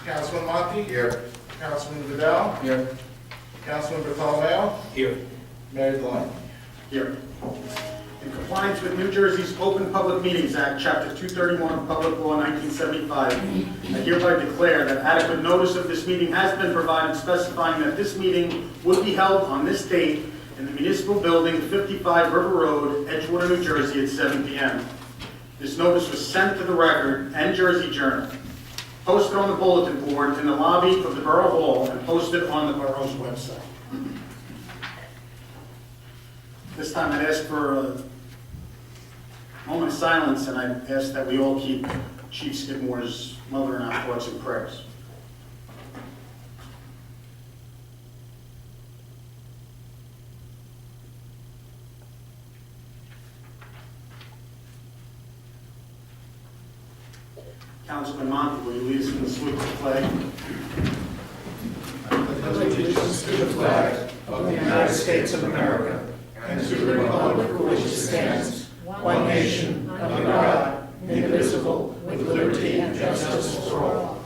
Councilman Monti? Here. Councilman Vidal? Here. Councilman Bartholomew? Here. Mayor Delany? Here. In compliance with New Jersey's Open Public Meetings Act, Chapter 231, Public Law 1975, I hereby declare that adequate notice of this meeting has been provided specifying that this meeting will be held on this date in the municipal building, 55 River Road, Edgewater, New Jersey, at 7 p.m. This notice was sent to the Record and Jersey Journal, posted on the bulletin board in the lobby of the Borough Hall, and posted on the borough's website. This time I'd ask for a moment of silence, and I'd ask that we all keep Chief Skidmore's mother in our thoughts and prayers. Councilman Monti, will you lead us in the salute to the flag? Allegiance to the flag of the United States of America and to the republic for which it stands, one nation, under God, indivisible, with liberty and justice for all.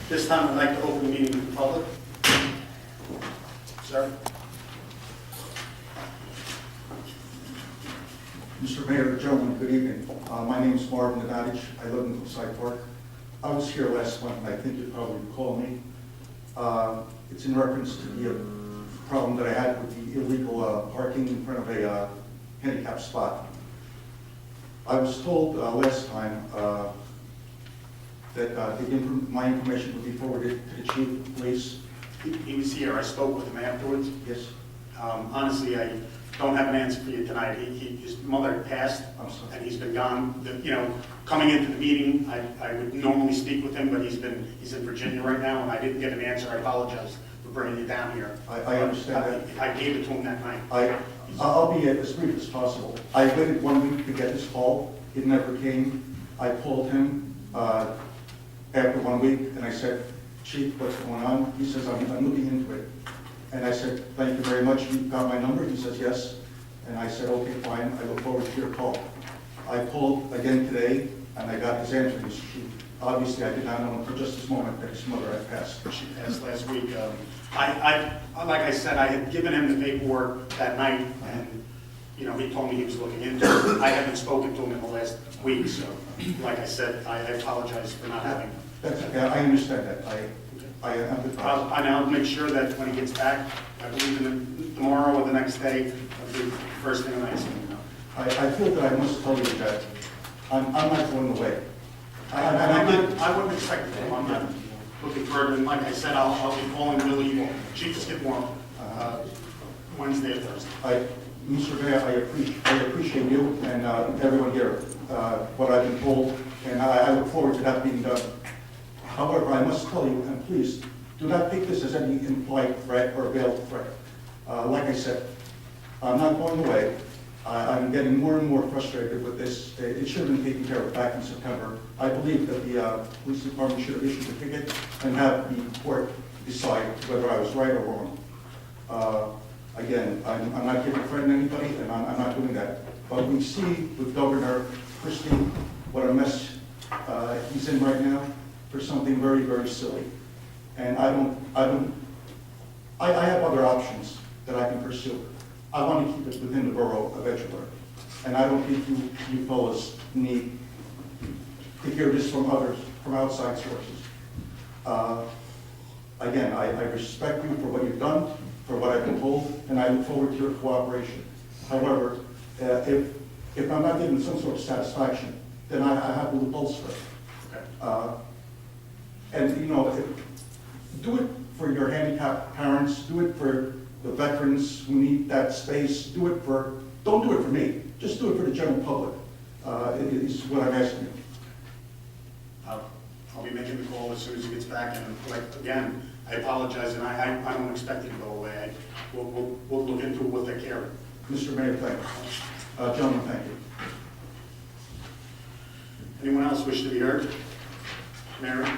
This time I'd like to open the meeting to the public. Sir? Mr. Mayor, gentlemen, good evening. My name is Martin Nadadich. I live in Hillside Park. I was here last month, and I think you probably recall me. It's in reference to the problem that I had with the illegal parking in front of a handicap spot. I was told last time that my information would be forwarded to the chief of police. He was here. I spoke with him afterwards. Yes, Honestly, I don't have an answer for you tonight. His mother had passed, I'm sorry. and he's been gone. Coming into the meeting, I would normally speak with him, but he's in Virginia right now, and I didn't get an answer. I apologize for bringing you down here. I understand that. I gave it to him that night. I'll be as brief as possible. I waited 1 week to get this call. It never came. I called him after 1 week, and I said, Chief, what's going on? He says, I'm looking into it. And I said, thank you very much. You got my number? He says, yes. And I said, okay, fine. I look forward to your call. I called again today, and I got his answer. Obviously, I did not know for just this moment that his mother had passed. She passed last week. Like I said, I had given him the paperwork that night, and he told me he was looking into it. I haven't spoken to him in the last week, so like I said, I apologize for not having. That's okay. I understand that. I empathize. I'll make sure that when he gets back, I believe tomorrow or the next day, that'll be the first thing that I see him. I feel that I must tell you that I'm not going away. I wouldn't expect it. I'm not looking further, and like I said, I'll be calling Billy, Chief Skidmore, Wednesday or Thursday. Mr. Mayor, I appreciate you and everyone here, what I've been told, and I look forward to that being done. However, I must tell you, and please, do not take this as any implied threat or veiled threat. Like I said, I'm not going away. I'm getting more and more frustrated with this. It should have been taken care of back in September. I believe that the police department should have issued a ticket and have the court decide whether I was right or wrong. Again, I'm not here to threaten anybody, and I'm not doing that. But we see with Governor Christie what a mess he's in right now for something very, very silly. And I have other options that I can pursue. I want to keep it within the borough of Edgewater. And I don't think you fellas need to hear this from others, from outside sources. Again, I respect you for what you've done, for what I've been told, and I look forward to your cooperation. However, if I'm not given some sort of satisfaction, then I have to look elsewhere. And do it for your handicapped parents, do it for the veterans who need that space, don't do it for me, just do it for the general public, is what I'm asking you. I'll be making the call as soon as he gets back, and again, I apologize, and I don't expect it to go away. We'll look into it with the care. Mr. Mayor, thank you. Gentlemen, thank you. Anyone else wish to be heard? Mary?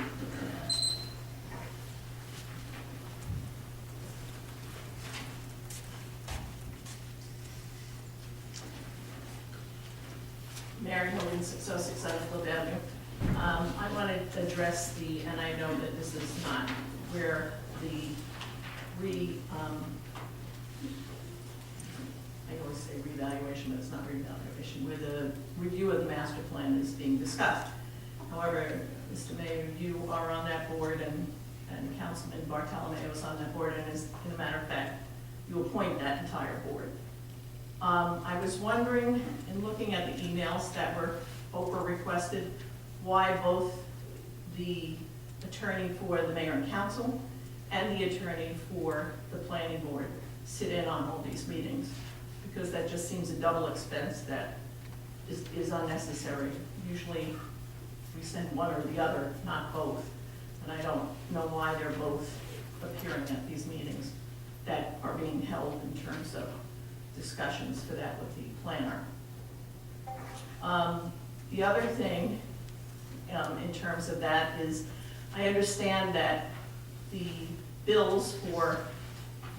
Mary Logan, 606 Edgewater Avenue. I wanted to address and I know that this is not where the I always say revaluation, but it's not revaluation, where the review of the master plan is being discussed. However, Mr. Mayor, you are on that board, and Councilman Bartolomeo is on that board, and as a matter of fact, you appoint that entire board. I was wondering, in looking at the emails that were Oprah requested, why both the attorney for the mayor and council and the attorney for the planning board sit in on all these meetings, because that just seems a double expense that is unnecessary. Usually we send one or the other, not both, and I don't know why they're both appearing at these meetings that are being held in terms of discussions for that with the planner. The other thing in terms of that is, I understand that the bills for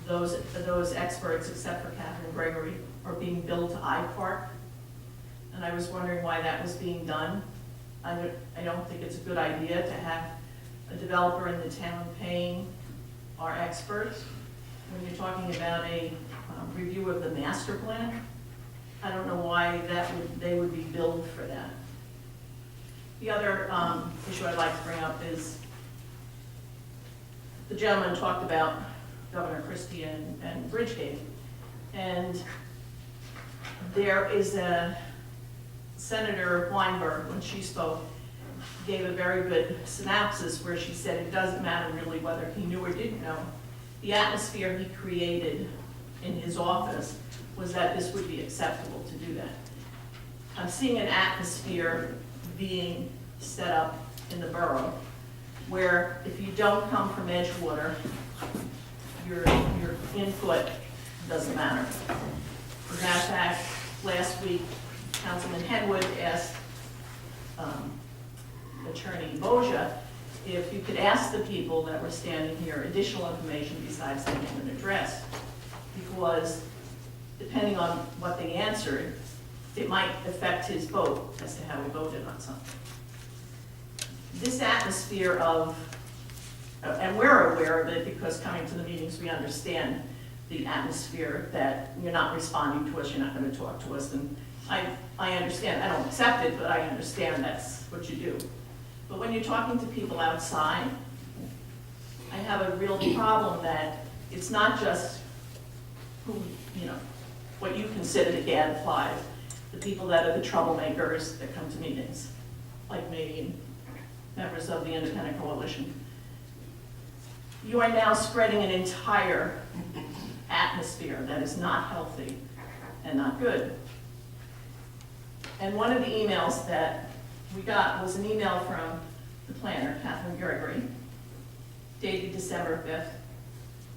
those experts, except for Catherine Gregory, are being billed to iPark, and I was wondering why that was being done. I don't think it's a good idea to have a developer in the town paying our experts when you're talking about a review of the master plan. I don't know why they would be billed for that. The other issue I'd like to bring up is the gentleman talked about Governor Christie and Bridgegate, and there is a Senator Weinberg, when she spoke, gave a very good synopsis where she said it doesn't matter really whether he knew or didn't know. The atmosphere he created in his office was that this would be acceptable to do that. I'm seeing an atmosphere being set up in the borough where if you don't come from Edgewater, your input doesn't matter. As a matter of fact, last week, Councilman Henwood asked Attorney Boja if you could ask the people that were standing here additional information besides the name and address, because depending on what they answered, it might affect his vote as to how he voted on something. This atmosphere of, and we're aware of it because coming to the meetings we understand the atmosphere that you're not responding to us, you're not going to talk to us, and I understand, I don't accept it, but I understand that's what you do. But when you're talking to people outside, I have a real problem that it's not just who, what you consider the gadflies, the people that are the troublemakers that come to meetings, like me and members of the Independent Coalition. You are now spreading an entire atmosphere that is not healthy and not good. And one of the emails that we got was an email from the planner, Catherine Gregory, dated December 5th,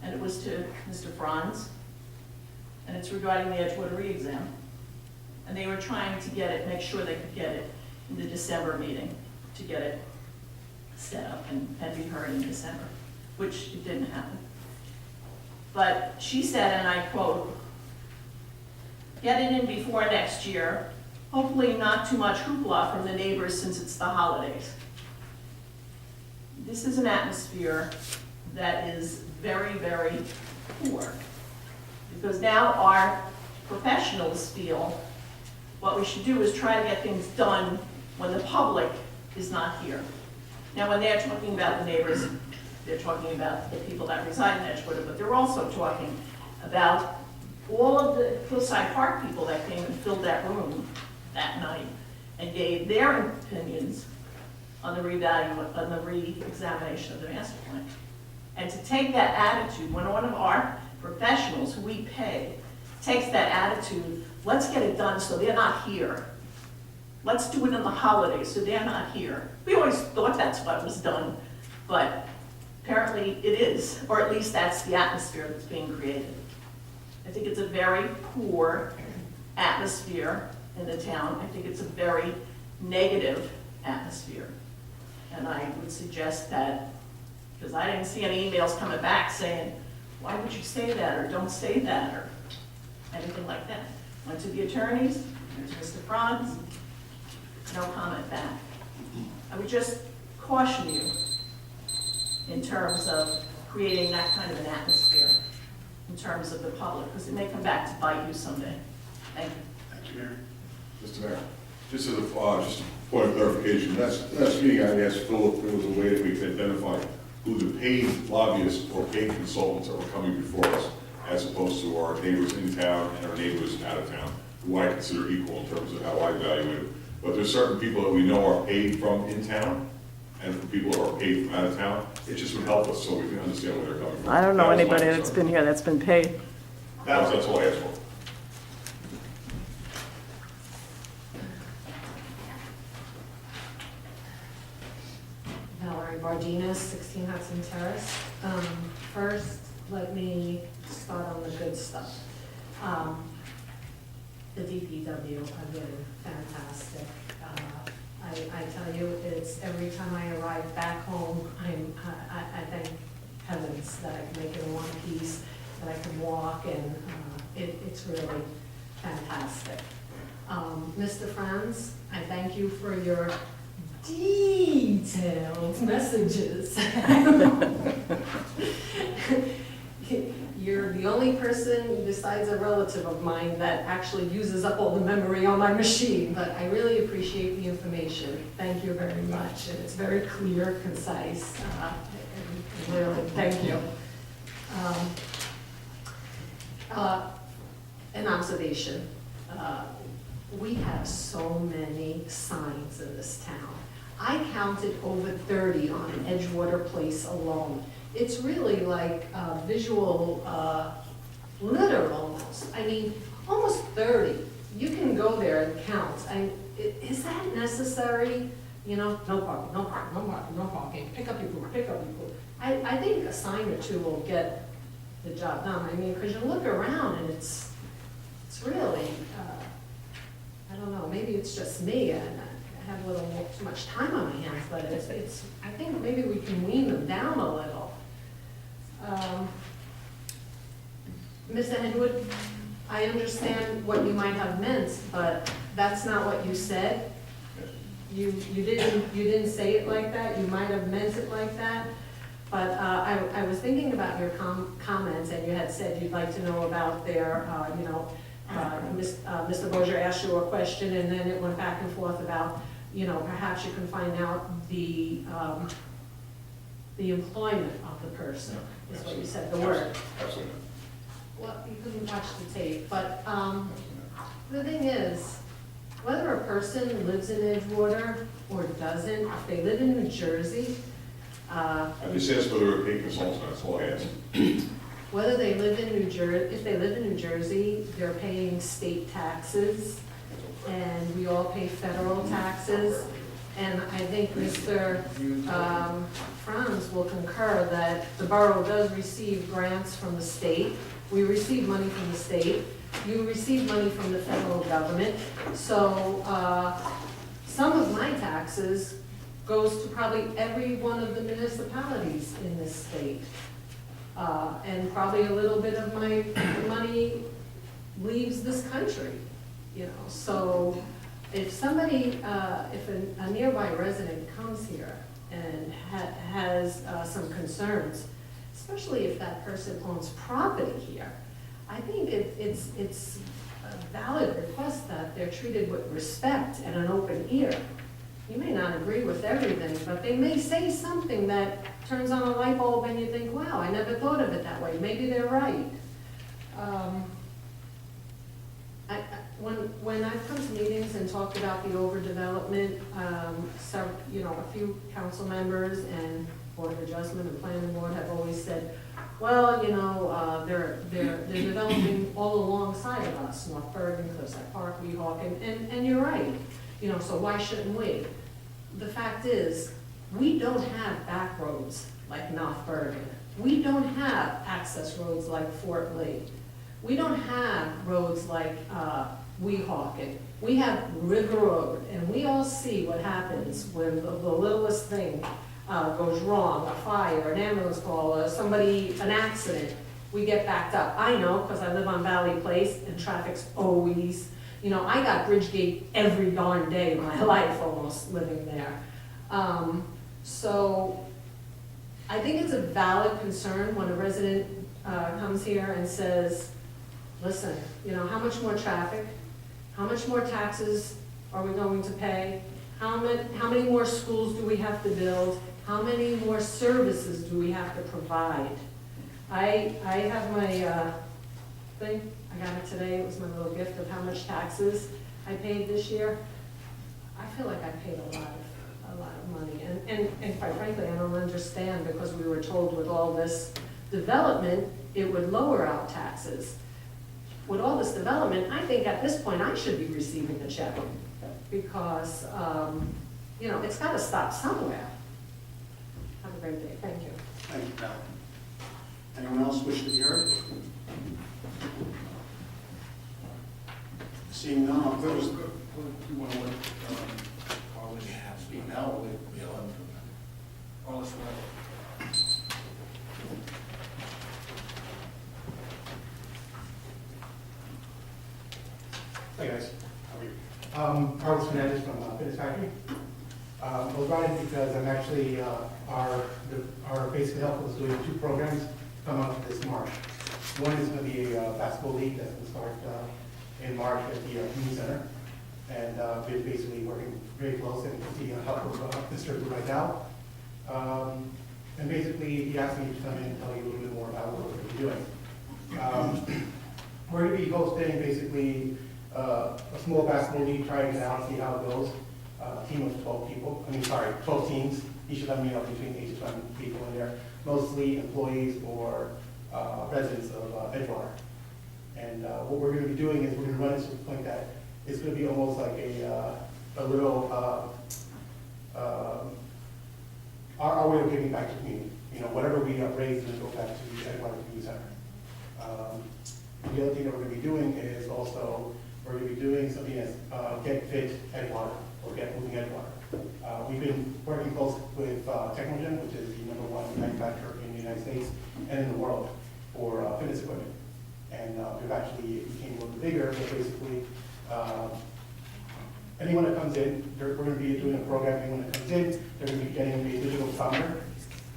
and it was to Mr. Franz, and it's regarding the Edgewater re-exam. And they were trying to get it, make sure they could get it in the December meeting, to get it set up and be heard in December, which it didn't happen. But she said, and I quote, "Get it in before next year. Hopefully not too much hoopla from the neighbors since it's the holidays." This is an atmosphere that is very, very poor, because now our professionals feel what we should do is try to get things done when the public is not here. Now, when they're talking about the neighbors, they're talking about the people that reside in Edgewater, but they're also talking about all of the Hillside Park people that came and filled that room that night and gave their opinions on the re-examination of the master plan. And to take that attitude, when one of our professionals who we pay takes that attitude, let's get it done so they're not here. Let's do it in the holidays so they're not here. We always thought that's what was done, but apparently it is, or at least that's the atmosphere that's being created. I think it's a very poor atmosphere in the town. I think it's a very negative atmosphere. And I would suggest that, because I didn't see any emails coming back saying, why would you say that, or don't say that, or anything like that. Went to the attorneys, went to Mr. Franz, no comment back. I would just caution you in terms of creating that kind of an atmosphere in terms of the public, because it may come back to bite you someday. Thank you. Thank you, Mayor. Mr. Mayor, just as a, just a point of clarification, last meeting I asked Phil if there was a way that we could identify who the paid lobbyists or paid consultants that were coming before us, as opposed to our neighbors in town and our neighbors out of town, who I consider equal in terms of how I evaluate it. But there's certain people that we know are paid from in town, and for people who are paid from out of town, it just would help us so we can understand where they're coming from. I don't know That was my anybody that's concern. been here that's been paid. That's all I asked for. Valerie Bardinas, 16 Hudson Terrace. First, let me start on the good stuff. The DPW have been fantastic. I tell you, it's every time I arrive back home, I thank heavens that I can make it in one piece, that I can walk, and it's really fantastic. Mr. Franz, I thank you for your detailed messages. You're the only person besides a relative of mine that actually uses up all the memory on my machine, but I really appreciate the information. Thank you very much, and it's very clear, concise, and really, thank you. An observation. We have so many signs in this town. I counted over 30 on Edgewater Place alone. It's really like visual litter almost. I mean, almost 30. You can go there and count. Is that necessary? You know, no parking, no parking, no parking, no parking. Pick up your poop, pick up your poop. I think a sign or two will get the job done. I mean, because you look around and it's really, I don't know, maybe it's just me and I have a little too much time on my hands, but it's, I think maybe we can wean them down a little. Mr. Henwood, I understand what you might have meant, but that's not what you said. You didn't say it like that. You might have meant it like that. But I was thinking about your comments, and you had said you'd like to know about their, Mr. Bozier asked you a question, and then it went back and forth about, perhaps you can find out the employment of the person, is what you said, the word. Absolutely. Well, you couldn't watch the tape, but the thing is, whether a person lives in Edgewater or doesn't, if they live in New Jersey, I just asked whether a paid consultant, that's all I asked. whether they live in New Jersey, if they live in New Jersey, they're paying state taxes, and we all pay federal taxes. And I think Mr. Franz will concur that the borough does receive grants from the state. We receive money from the state. You receive money from the federal government. So some of my taxes goes to probably every one of the municipalities in this state. And probably a little bit of my money leaves this country, So if somebody, if a nearby resident comes here and has some concerns, especially if that person owns property here, I think it's a valid request that they're treated with respect and an open ear. You may not agree with everything, but they may say something that turns on a light bulb and you think, wow, I never thought of it that way. Maybe they're right. When I've come to meetings and talked about the overdevelopment, a few council members and Board of Adjustment and Planning Board have always said, well, they're developing all alongside of us, North Bergen, Cliffside Park, Weehawk, and you're right. So why shouldn't we? The fact is, we don't have back roads like North Bergen. We don't have access roads like Fort Lee. We don't have roads like Weehawken. We have River Road, and we all see what happens when the littlest thing goes wrong, a fire, an ambulance call, an accident. We get backed up. I know, because I live on Valley Place, and traffic's always You know, I got Bridgegate every darn day of my life almost living there. So I think it's a valid concern when a resident comes here and says, listen, you know, how much more traffic, how much more taxes are we going to pay? How many more schools do we have to build? How many more services do we have to provide? I have my thing, I got it today, it was my little gift of how much taxes I paid this year. I feel like I paid a lot of money, and quite frankly, I don't understand, because we were told with all this development, it would lower our taxes. With all this development, I think at this point, I should be receiving a check, because, you know, it's gotta stop somewhere. Have a great day, thank you. Thank you, Val. Anyone else wish to be heard? Seeing none, I'll close. You want to let Arliss speak now, or wait, we allow him to? Arliss, Hey guys, how are you? Carlos Fernandez from Fitness Factory. I was brought in because I'm actually, our basic health is doing 2 programs coming up this March. One is going to be a basketball league that's going to start in March at the community center. And we're basically working very close and continuing to help with Mr. right now. And basically, he asked me to come in and tell you a little bit more about what we're doing. We're going to be hosting basically a small basketball league, trying it out, see how it goes. A team of 12 people, 12 teams. Each of them, you know, between 8 to 20 people in there, mostly employees or residents of Edgewater. And what we're going to be doing is we're going to run it to the point that it's going to be almost like a little, our way of giving back to the community. You know, whatever we raise is going to go back to the Edgewater Community Center. The other thing that we're going to be doing is also, we're going to be doing something as Get Fit Edgewater, or Get Moving Edgewater. We've been working close with Technogen, which is the #1 manufacturer in the United States and in the world for fitness equipment. And we've actually became a little bit bigger, but basically, anyone that comes in, we're going to be doing a program. Anyone that comes in, they're going to be getting a digital summer,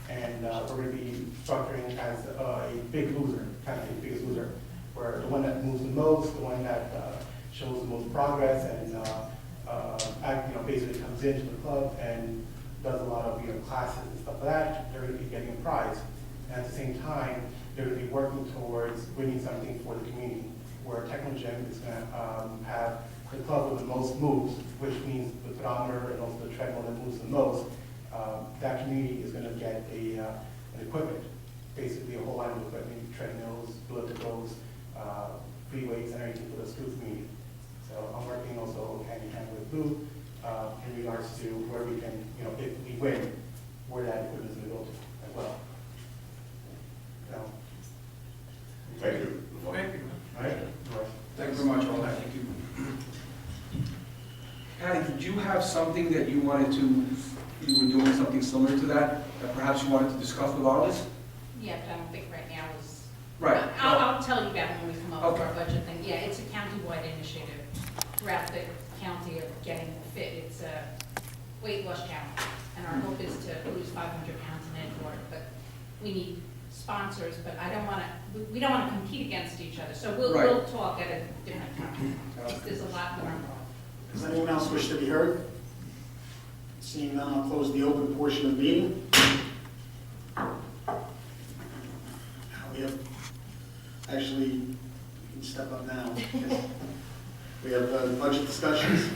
and we're going to be structuring as a big loser, kind of the biggest loser, where the one that moves the most, the one that shows the most progress, and basically comes into the club and does a lot of classes and stuff like that. They're going to be getting a prize, and at the same time, they're going to be working towards winning something for the community, where Technogen is going to have the club with the most moves, which means the pedometer and also the treadmill that moves the most. That community is going to get an equipment, basically a whole line of equipment, treadmills, ellipticals, free weights, and everything for the school community. So I'm working also hand in hand with Lou in regards to where we can, if we win, where that equipment is going to go to as well. Thank you. Thank you. All right? Thank you very much, Arliss. Thank you. Patty, did you have something that you wanted to, you were doing something similar to that perhaps you wanted to discuss with Arliss? Yeah, but I don't think right now is. Right. I'll tell you about it when we come up with our Okay. budget thing. Yeah, it's a county-wide initiative throughout the county of getting fit. It's a weight loss challenge, and our hope is to lose 500 pounds in Edgewater, but we need sponsors, but I don't want to, we don't want to compete against each other, so we'll Right. talk at a different time. There's a lot going on. Does anyone else wish to be heard? Seeing none, I'll close the open portion of the meeting. Now we have, actually, you can step up now. We have budget discussions.